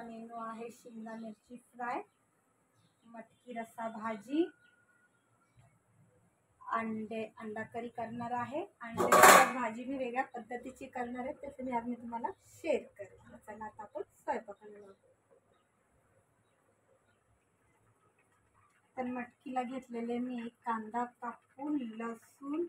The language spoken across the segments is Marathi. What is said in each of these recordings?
मेनू आहे शिमला मिरची फ्राय, मटकी रस्सा भाजी, अंडा करी करणार आहे. अंडे भाजी मी वेगळ्या पद्धतीची करणार आहे, त्याचे मी आज तुम्हाला शेअर करेन. चला आता आपण स्वयंपाकाला लागू. तर मटकीला घेतलेले मी एक कांदा कापून, लसूण,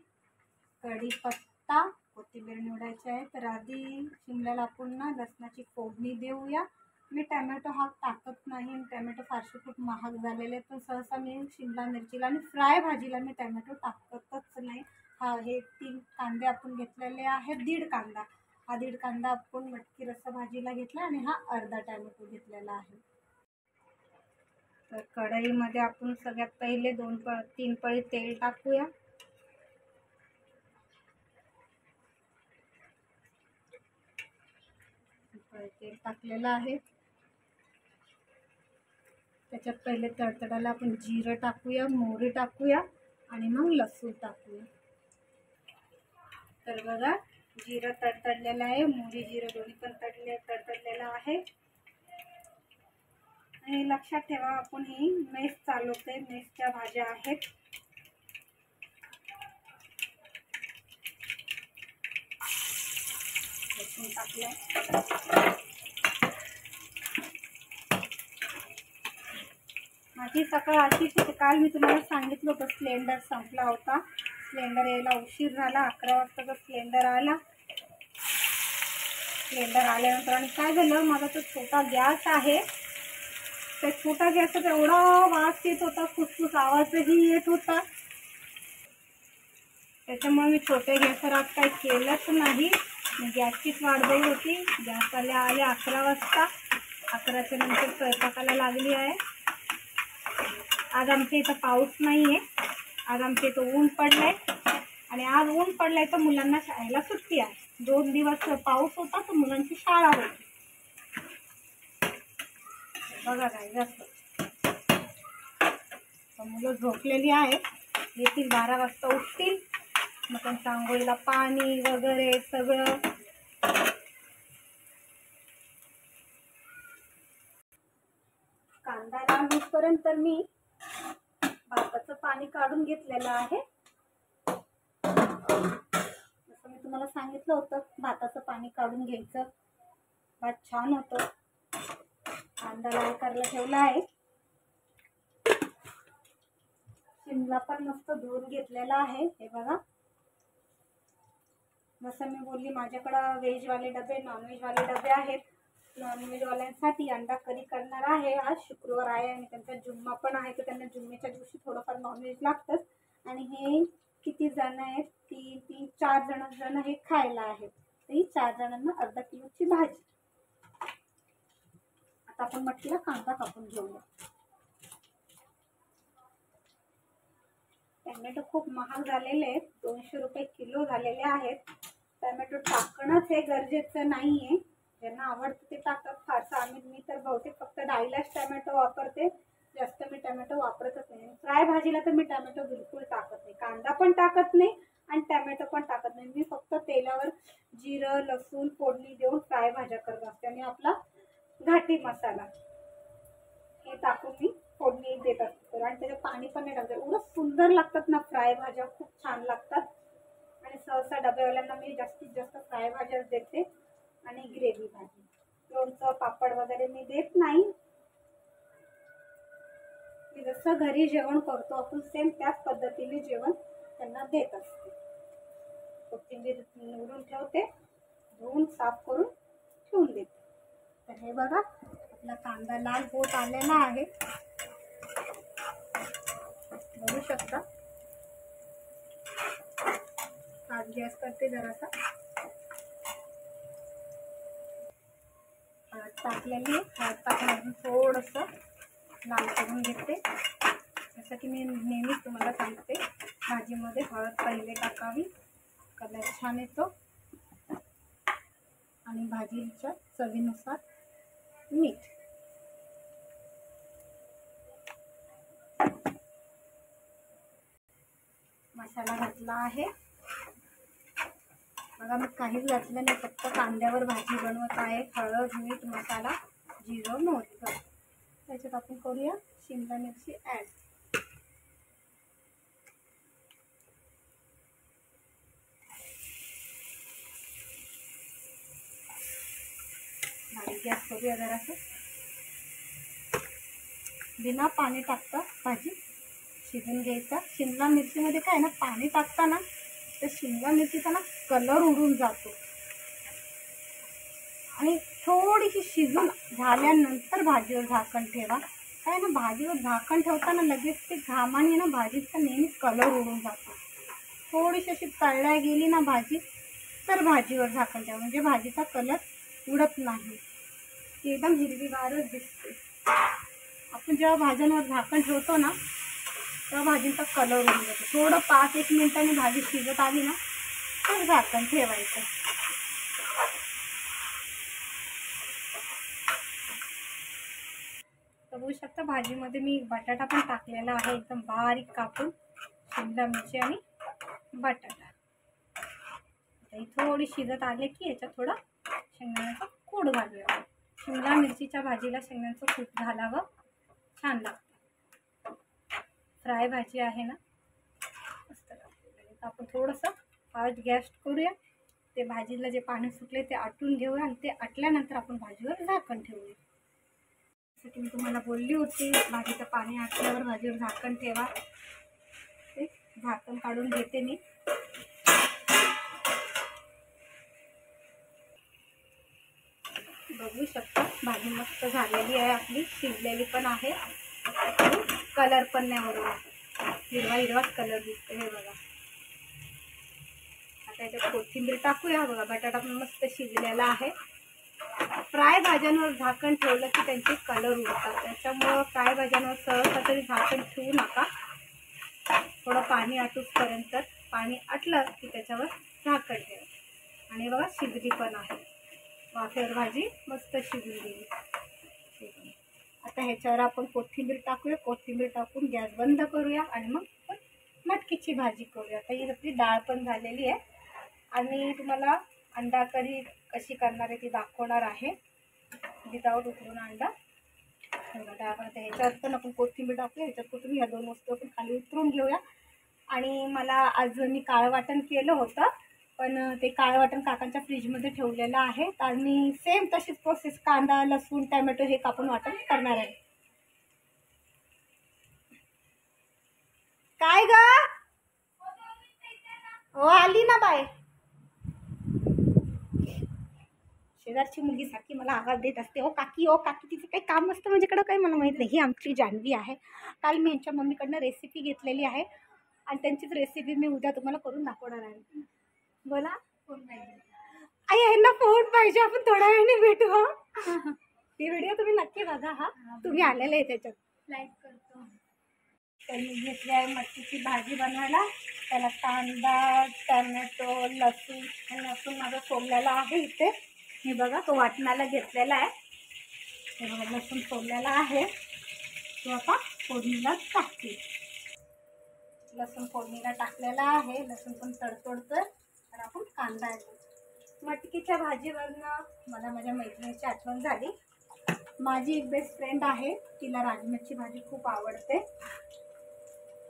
कढीपत्ता, कोथिंबीर निवडायची आहे. तर आधी शिमल्याला आपण ना लसणाची फोडणी देऊया. मी टॅमॅटो हा टाकत नाही, टॅमॅटो फारसे खूप महाग झालेले, तर सहसा मी शिमला मिरचीला आणि फ्राय भाजीला मी टॅमॅटो टाकतच नाही. हे 3 कांदे आपण घेतलेले आहेत, 1.5 कांदा. हा 1.5 कांदा आपण मटकी रस्सा भाजीला घेतला आणि हा अर्धा टॅमॅटो घेतलेला आहे. तर कढईमध्ये आपण सगळ्यात पहिले 3 पळी तेल टाकूया. तेल टाकलेलं आहे. त्याच्यात पहिले तडतडाला आपण जिरं टाकूया, मोहरी टाकूया आणि मग लसूण टाकूया. तर बघा जिरं तडतडलेलं आहे, मोहरी जिरं दोन्ही पण तडतडलेलं आहे. आणि लक्षात ठेवा आपण ही मेस चालवते, मेसच्या भाज्या आहेत. लसूण टाकलं. माझी सकाळ अशी की काल मी तुम्हाला सांगितलं होतं सिलेंडर संपला होता. सिलेंडर यायला उशीर झाला, 11 वाजता सिलेंडर आला. सिलेंडर आल्यानंतर आणि काय झालं, माझा तो छोटा गॅस आहे, त्या छोटा गॅसचा एवढा वास येत होता, फुसफुस आवाजही येत होता. त्याच्यामुळे मी छोट्या गॅसवर आज काही केलंच नाही. मी गॅसचीच वाट बघत होती. गॅस आले 11 वाजता. 11च्या नंतर स्वयंपाकाला लागली आहे. आज आमच्या इथं पाऊस नाही आहे, आज आमच्या इथं ऊन पडलंय. आणि आज ऊन पडलंय तर मुलांना शाळेला सुट्टी आहे. 2 दिवस पाऊस होता तर मुलांची शाळा होती. बघा काय जास्त मुलं झोपलेली आहेत, येतील 12 वाजता उठतील, मग त्यांच्या आंघोळीला पाणी वगैरे सगळं. कांदा लाल होईपर्यंत मी भाताचं पाणी काढून घेतलेलं आहे. जसं मी तुम्हाला सांगितलं होतं भाताचं पाणी काढून घ्यायचं, भात छान होतो. कांदा लाल करायला ठेवला आहे. शिमला पण मस्त धुवून घेतलेला आहे. हे बघा, जसं मी बोलली माझ्याकडं व्हेजवाले डबे, नॉनव्हेजवाले डबे आहेत. नॉनव्हेजवाल्यांसाठी अंडा करी करणार आहे. आज शुक्रवार आहे आणि त्यांचा जुम्मा पण आहे, तर त्यांना जुम्मेच्या दिवशी थोडंफार नॉनव्हेज लागतंच. आणि हे किती जण आहेत, 4 जण हे खायला आहेत. तर ही 4 जणांना अर्धा किलोची भाजी. आता आपण मटकीला कांदा कापून घेऊया. टॅमॅटो खूप महाग झालेले आहेत, 200 रुपये किलो झालेले आहेत. टॅमॅटो टाकणंच हे गरजेचं नाहीये, ज्यांना आवडतं ते टाकतात. फारसं मी तर बहुतेक फक्त डाळीलाच टॅमॅटो वापरते, जास्त मी टॅमॅटो वापरतच नाही. फ्राय भाजीला तर मी टॅमॅटो बिलकुल टाकत नाही, कांदा पण टाकत नाही आणि टॅमॅटो पण टाकत नाही. मी फक्त तेलावर जिरं लसूण फोडणी देऊन फ्राय भाज्या करत असते आणि आपला घाटी मसाला हे टाकून मी फोडणी देत असते. आणि त्याचं पाणी पण नाही टाकत. एवढं सुंदर लागतात ना फ्राय भाज्या, खूप छान लागतात. आणि सहसा डब्यावाल्यांना मी जास्तीत जास्त फ्राय भाज्याच देते आणि ग्रेव्ही भाजी. लोणचं पापड वगैरे मी देत नाही. मी जसं घरी जेवण करतो आपण सेम त्याच पद्धतीने जेवण त्यांना देत असते. कोथिंबीर निवडून ठेवते, धुवून साफ करून ठेवून देते. तर हे बघा आपला कांदा लाल होत आलेला आहे, बघू शकता. आज गॅस करते जरासा. हळद टाकलेली, हळद टाकून थोडंसं लाल करून घेते. जसं की मी नेहमीच तुम्हाला सांगते, भाजीमध्ये हळद पहिले टाकावी, कलर छान येतो. आणि भाजीच्या चवीनुसार मीठ. मसाला घातला आहे. बघा मी काहीच घातलं नाही, फक्त कांद्यावर भाजी बनवत आहे. हळद मीठ मसाला जिरं मोहरी बघा. त्याच्यात आपण करूया शिमला मिरची ॲड. गॅस करूया जरासं. बिना पाणी टाकता भाजी शिजून घ्यायचा. शिमला मिरचीमध्ये काय ना, पाणी टाकताना तर शिमला मिरचीचा ना कलर उडून जातो. आणि थोडीशी शिजून झाल्यानंतर भाजीवर झाकण ठेवा. काय ना, भाजीवर झाकण ठेवताना लगेच ते घामाने ना भाजीचा नेहमी कलर उडून जातो. थोडीशी अशी तळल्या गेली ना भाजी तर भाजीवर झाकण ठेवा, म्हणजे भाजीचा कलर उडत नाही, ती एकदम हिरवीगारच दिसते. आपण जेव्हा भाज्यांवर झाकण ठेवतो ना तेव्हा भाजीचा कलर उडून जातो. थोडं 5-1 मिनिटांनी भाजी शिजत आली ना तर झाकण ठेवायचं. बघू शकता भाजीमध्ये मी बटाटा पण टाकलेला आहे, एकदम बारीक कापून. शिमला मिरची आणि बटाटा ही थोडी शिजत आले की याच्यात थोडं शेंगदाण्याचा कूट घालूया. शिमला मिरचीच्या भाजीला शेंगदाण्याचं कूट घालावं, छान लागतं. फ्राय भाजी आहे ना, मस्त लागते. आपण थोडंसं फास्ट गॅस करूया. ते भाजीला जे पाणी सुटले ते आटून घेऊया आणि ते आटल्यानंतर आपण भाजीवर झाकण ठेवूया. जसं की मी तुम्हाला बोलली होती, भाजीचं पाणी आटल्यावर भाजीवर झाकण ठेवा. ते झाकण काढून घेते मी. बघू शकता भाजी मस्त झालेली आहे आपली, शिजलेली पण आहे आणि कलर पण नाही वरून हिरवा हिरवाच कलर दिसतो. हे बघा. आता याच्यात कोथिंबीर टाकूया. बघा बटाटा पण मस्त शिजलेला आहे. फ्राय भाज्यांवर झाकण ठेवलं की त्यांचे कलर उडतात, त्याच्यामुळं फ्राय भाज्यांवर सहसा तरी झाकण ठेवू नका. थोडं पाणी आटूपर्यंत, पाणी आटलं की त्याच्यावर झाकण ठेवा. आणि बघा शिजली पण आहे, वाफेवर भाजी मस्त शिजून गेली. आता ह्याच्यावर आपण कोथिंबीर टाकूया. कोथिंबीर टाकून गॅस बंद करूया आणि मग मटकीची भाजी करूया. आता ही आपली डाळ पण झालेली आहे आणि तुम्हाला अंडा करी कशी करणार आहे ती दाखवणार आहे. विदाऊट उकळून अंडा डाळ. आता ह्याच्यावर पण आपण कोथिंबीर टाकूया. ह्याच्यात कोथिंबीर, ह्या 2 वस्तू आपण खाली उतरून घेऊया. आणि मला आज मी काळं वाटण केलं होतं, पण ते काळं वाटण काकांच्या फ्रीजमध्ये ठेवलेलं आहे. तर मी सेम तशीच प्रोसेस कांदा, लसूण, टॅमॅटो हे कापून वाटण करणार आहे. काय ग? हो आली ना बाय. शेजारची मुलगी सारखी मला आवाज देत असते, ओ काकी ओ काकी. तिचं काही काम असतं माझ्याकडं काही मला माहीत नाही. ही आमची जान्हवी आहे. काल मी यांच्या मम्मीकडनं रेसिपी घेतलेली आहे आणि त्यांचीच रेसिपी मी उद्या तुम्हाला करून दाखवणार आहे. बोला. फोन पाहिजे आई, यांना फोन पाहिजे. आपण थोड्या वेळाने भेटू. हा, ती व्हिडिओ तुम्ही नक्की बघा. हा, तुम्ही आलेले आहे त्याच्यात, लाईक करतो. त्यांनी घेतली आहे मटकीची भाजी बनवायला. त्याला कांदा, टॅमॅटो, लसूण माझा सोललेला आहे इथे. हे बघा, तो वाटणाला घेतलेला आहे. हे बघा लसूण सोललेला आहे, तो आता फोडणीला टाकते. लसूण फोडणीला टाकलेला आहे. लसूण पण तडतडतोय तर आपण कांदा आहे. मटकीच्या भाजीवरनं मला माझ्या मैत्रिणीची आठवण झाली. माझी एक बेस्ट फ्रेंड आहे, तिला राजम्याची भाजी खूप आवडते.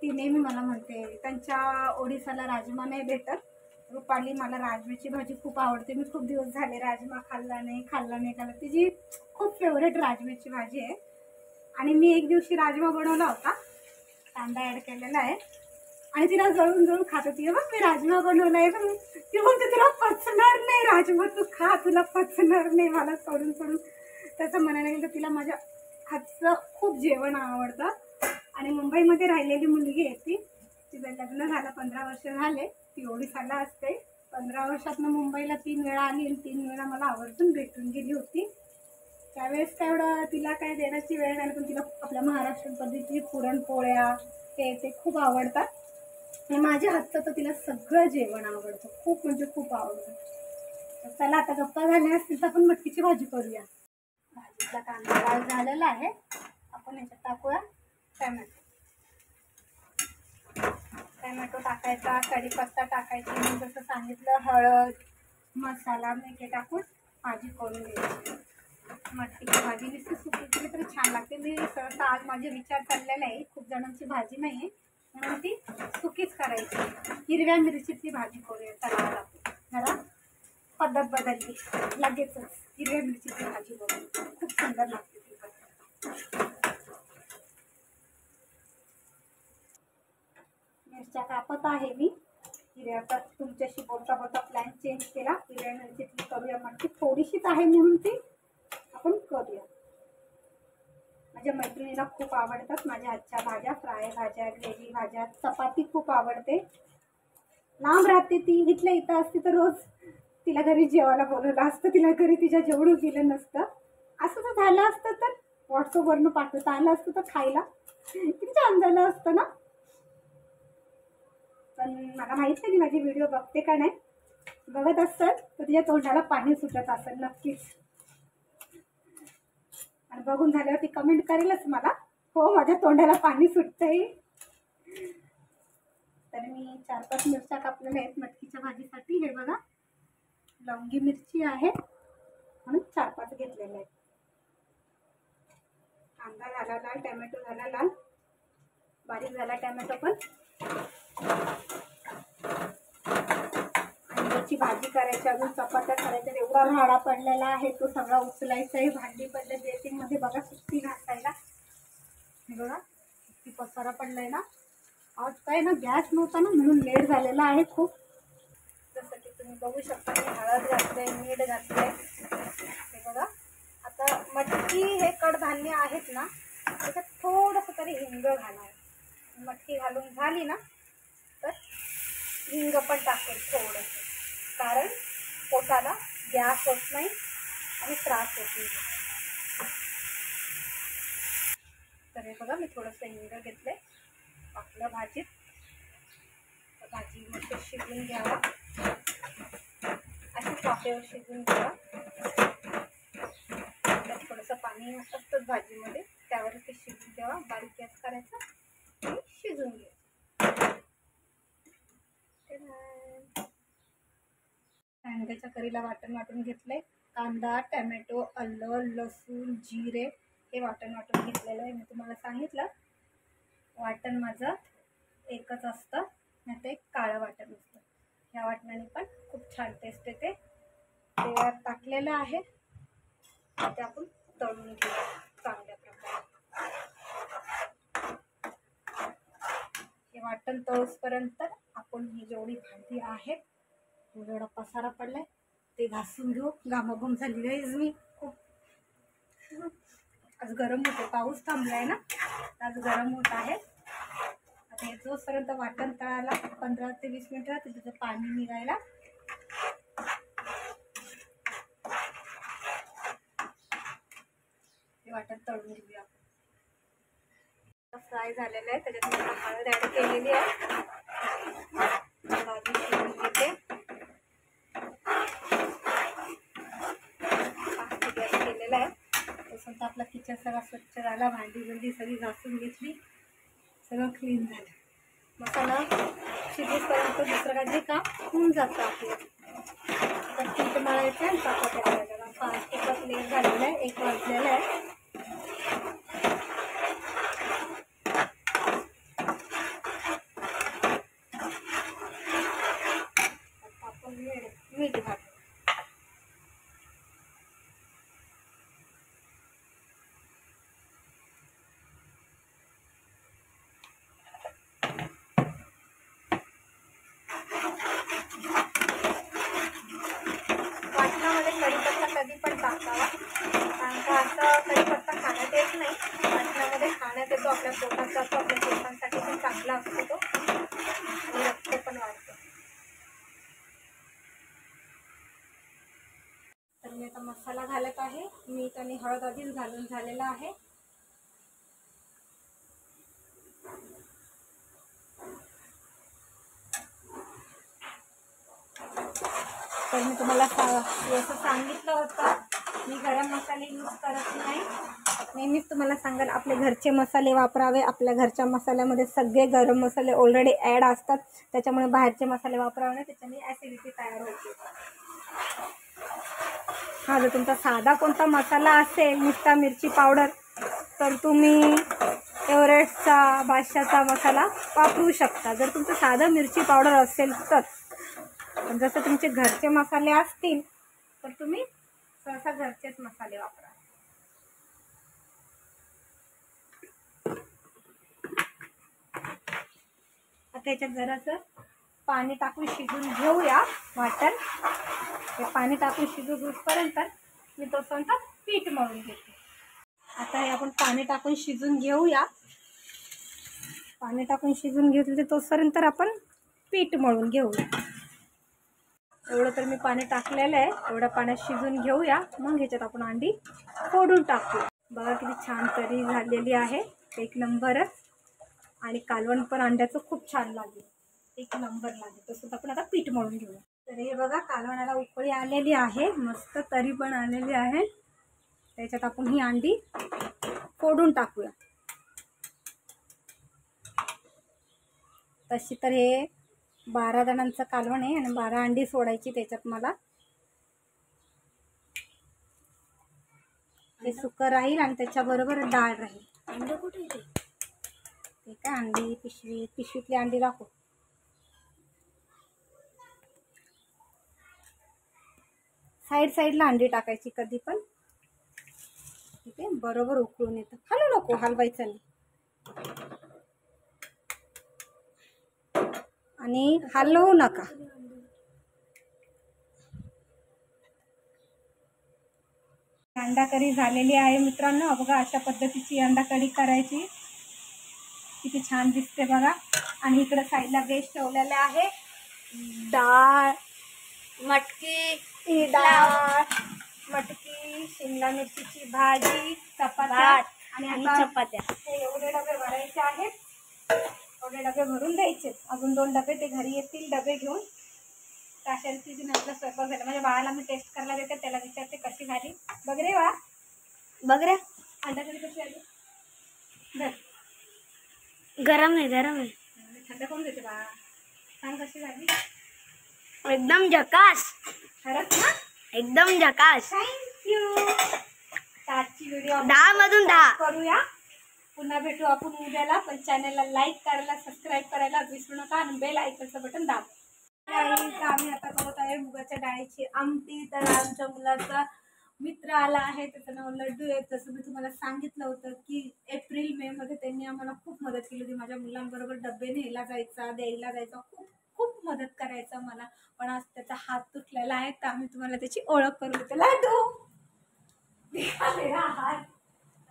ती नेहमी मला म्हणते, त्यांच्या ओडिसाला राजमा नाही भेटत. रुपाली, मला राजम्याची भाजी खूप आवडते, मी खूप दिवस झाले राजमा खाल्ला नाही. तिची खूप फेवरेट राजम्याची भाजी आहे. आणि मी एक दिवशी राजमा बनवला होता, कांदा ॲड केलेला आहे आणि तिला जळून खात होती. बघ मी राजमा बनवला आहे. ती बोलते तुला पचणार नाही राजमा, तू खा, तुला पचणार नाही. मला सोडून त्याचं म्हणायला गेलं तर तिला माझ्या हातचं खूप जेवण आवडतं. आणि मुंबईमध्ये राहिलेली मुलगी आहे ती. तिचं लग्न झालं 15 वर्ष झाले. ती ओडिसाला असते. 15 वर्षातनं मुंबईला 3 वेळा आली आणि 3 वेळा मला आवर्जून भेटून गेली होती. त्यावेळेस काय एवढं तिला काय देण्याची वेळ नाही, पण तिला आपल्या महाराष्ट्र पद्धतीची पुरणपोळ्या ते खूप आवडतात. आणि माझ्या हातचं तर तिला सगळं जेवण आवडतं, खूप म्हणजे खूप आवडतं. चला आता गप्पा झाल्या असतील तर आपण मटकीची भाजी करूया. भाजीचा कांदा लाल झालेला आहे. आपण याच्यात टाकूया टॅमॅटो टाकायचा, कढीपत्ता टाकायची. मी जसं सांगितलं हळद, मसाला, मीठ टाकून भाजी करून घ्यायची. मटकीची भाजी नुसती सुकी केली तरी छान लागते. मी सहसा आज माझे विचार चाललेला आहे, खूप जणांची भाजी नाही आहे म्हणून ती सुकीच करायची. हिरव्या मिरचीची भाजी करूया चला आज आपण. जरा पद्धत बदलली, लगेचच हिरव्या मिरचीची भाजी बनवू, खूप सुंदर लागते ती पद्धत. मिरच्या कापत आहे मी हिरव्या. तर तुमच्याशी बोलता बोलता प्लॅन चेंज केला, हिरव्या मिरचीतली करूया मटकी. थोडीशीच आहे म्हणून ती आपण करूया. माझ्या मैत्रिणीला खूप आवडतात माझ्या हातच्या भाज्या, फ्राय भाज्या, ग्रेव्ही भाज्या. चपाती खूप आवडते. लांब राहते ती, इथल्या इथं असते तर रोज तिला घरी जेवायला बोलवलं असतं, तिला घरी तिच्या जेवढं गेलं नसतं. असं जर झालं असतं तर व्हॉट्सअपवरनं पाठवता आलं असतं तर खायला किती छान झालं असतं ना. पण मला माहित नाही माझी व्हिडिओ बघते का नाही. बघत असतात तर तिच्या तोंडाला पाणी सुटत असेल नक्कीच. आणि बघून झाल्यावर ती कमेंट करेलच मला, हो माझ्या तोंडाला पाणी सुटतंय. तर मी 4-5 मिरच्या कापलेल्या आहेत मटकीच्या भाजीसाठी. हे बघा लवंगी मिरची आहे म्हणून 4-5 घेतलेल्या आहेत. कांदा झाला लाल, टॅमॅटो झाला लाल, बारीक झाला टॅमॅटो पण. अंड्याची भाजी करायची, अजून चपात्या करायच्या. एवढा राडा पडलेला आहे तो सगळा उचलायचा आहे. भांडी पडले बेसिंग मध्ये बघा सुट्टी घासायला. हे बघा किती पसारा पडलाय ना. आज काय ना गॅस नव्हता ना म्हणून लेट झालेला आहे खूप. जसं की तुम्ही बघू शकता मी हळद घातलंय, मीठ घातलंय. हे बघा आता मटकी हे कडधान्य आहेत ना, त्याच्यात थोडंसं तरी हिंग घालावं. मटकी घालून झाली ना तर हिंग पण टाकेल थोडंसं, कारण पोटाला गॅस होत नाही आणि त्रास होत नाही. तर हे बघा मी थोडंसं हिंग घेतलंय आपल्या भाजीत. भाजी मस्त शिजून घ्यावा, अशी वाफेवर शिजून घ्यावा. थोडंसं पाणी असतंच भाजीमध्ये, त्यावर ते शिजून घ्यावा. बारीक गॅस करायचा आणि शिजून घ्यायचं. कांद्याच्या करीला वाटून घेतलंय. कांदा, टॅमॅटो, आलं, लसूण, जिरे हे वाटून घेतलेलं आहे. मी तुम्हाला सांगितलं वाटण माझं एकच असतं, नाही ते काळं वाटण असतं. ह्या वाटणाने पण खूप छान टेस्ट येते. ते टाकलेलं आहे ते आपण तळून घेऊ चांगल्या प्रकारे. हे वाटण तळूसपर्यंत आपण ही जेवढी भांडी आहेत, जेवढा पसारा पडलाय ते घासून घेऊ. घामाघूम झाली आहे मी खूप. आज गरम होते, पाऊस थांबलाय ना, आज गरम होत आहे. आता हे जोपर्यंत वाटण तळायला 15 ते 20 मिनिटं राहते त्याचं पाणी निघायला. हे वाटण तळून घेऊया. फ्राय झालेलं आहे, त्याच्यात मी हळद ॲड केलेली आहे. भाजी शिजून घेते. गॅस केलेला आहे. तसं आपला किचन सगळा स्वच्छ झाला, भांडी बिंडी सगळी घासून घेतली, सगळं क्लीन झालं. मसाला शिजेपर्यंत दुसरं काही काम होऊन जातं आपलं. तर पीठ मळायचं आणि चपात्या करायच्या. फास्ट लेट झालेलं आहे, 1 वाजलेलं आहे. आपण मीठ घालू. वाटणामध्ये कढीपत्ता कधी पण टाकावा, कारण का असं कढीपत्ता खाण्यात येत नाही. वाटणामध्ये खाण्यात येतो, आपल्या पोटात जातो, आपल्या केसांसाठी पण चांगला असतो तो आणि रक्त पण वाढतो. तर मी आता मसाला घालत आहे. मीठ आणि हळद आधीच घालून झालेला आहे. तर मी तुम्हाला असं सांगितलं होतं मी गरम मसाले यूज करत नाही. नेहमीच तुम्हाला सांगाल आपले घरचे मसाले वापरावे. आपल्या घरच्या मसाल्यामध्ये सगळे गरम मसाले ऑलरेडी ॲड असतात, त्याच्यामुळे बाहेरचे मसाले वापरावे नाही, त्याच्याने ॲसिडिटी तयार होते. हा जर तुमचा साधा कोणता मसाला असेल नुसता मिरची पावडर तर तुम्ही एव्हरेस्टचा बादशाहचा मसाला वापरू शकता, जर तुमचं साधं मिरची पावडर असेल तर. पण जसं तुमचे घरचे मसाले असतील तर तुम्ही सहसा घरचेच मसाले वापरा. आता याच्यात जरासं पाणी टाकून शिजून घेऊया वाटण. ते पाणी टाकून शिजू घेऊपर्यंत मी तोपर्यंत पीठ मळून घेते. आता हे आपण पाणी टाकून शिजून घेऊया. पाणी टाकून शिजून घेतले तोपर्यंत आपण पीठ मळून घेऊया. एवढं तर मी पाणी टाकलेलं आहे. एवढ्या पाण्यात शिजून घेऊया, मग ह्याच्यात आपण अंडी फोडून टाकूया. बघा किती छान तरी झालेली आहे, एक नंबरच. आणि कालवण पण अंड्याचं खूप छान लागेल, एक नंबर लागेल. तसंच आपण आता पीठ मळून घेऊया. तर हे बघा कालवणाला उकळी आलेली आहे, मस्त तरी पण आलेली आहे. त्याच्यात आपण ही अंडी फोडून टाकूया. तशी तर हे 12 जणांचं कालवण आहे आणि 12 अंडी सोडायची त्याच्यात मला. ते सुकं राहील आणि त्याच्याबरोबर डाळ राहील. अंडे कुठे येते ते काय अंडी पिशवीतली अंडी दाखव. साईडला अंडी टाकायची कधी पण. ठीक आहे, बरोबर उकळून येतं. हलवू नको, हलवायचं नाही. आणि हलवू नका. अंडा करी झालेली आहे मित्रांनो. बघा अशा पद्धतीची अंडा करी करायची. किती छान दिसते बघा. आणि इकडे साईडला बेस ठेवलेला आहे. डाळ, मटकी, शिमला मिरचीची भाजी, चपात्या आणि चपात्या. हे एवढे डबे भरायचे आहेत. एवढे डबे भरून द्यायचे. अजून 2 डबे ते घरी येतील डबे घेऊन. अशाच तिची नंतर स्वयंपाक झाला. माझ्या बाळाला मी टेस्ट करायला देते, त्याला विचारते कशी झाली. बघ रे वा, बघ रे अंडा करी कशी आली. गरम आहे. थंड करून देते बाळा. सांग कशी झाली. एकदम झकास. खरंच ना, एकदम झकास. थँक्यू. आजची व्हिडिओ 10 मधून 10 करूया. पुन्हा भेटू आपण उद्याला. पण चॅनलला लाईक करायला, सबस्क्राईब करायला विसरू नका आणि बेल आयकॉनचं बटन दाब. आम्ही आता करत आहे मुगाच्या डाळीची आमटी. तर आमच्या मुलाचा मित्र आला आहे, त्याचं नाव लड्डू आहे. तसं मी तुम्हाला सांगितलं होतं की एप्रिल मे मध्ये त्यांनी आम्हाला खूप मदत केली होती. माझ्या मुलांबरोबर डबे न्यायला जायचा, द्यायला जायचा, खूप मदत करायचा मला. पण आज त्याचा हात तुटलेला आहे, तर आम्ही तुम्हाला त्याची ओळख करून देतो. लड्डू हात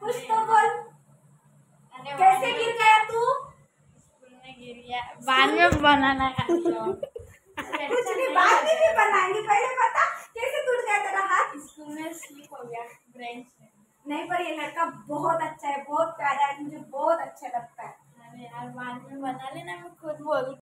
कुछ तो बोल. कैसे गिर गया तू. गिर गया, बाद में बनाना है. कुछ नहीं, बाद में भी बनाएंगे, पहले बता कैसे टूट गया तेरा हाथ. स्कूल में स्लिप हो गया ब्रेंच में. नहीं, पर ये लड़का बहुत अच्छा है, बहुत प्यारा है, मुझे बहुत अच्छा लगता है. अरे यार बाद में बना लेना, मैं खुद बोल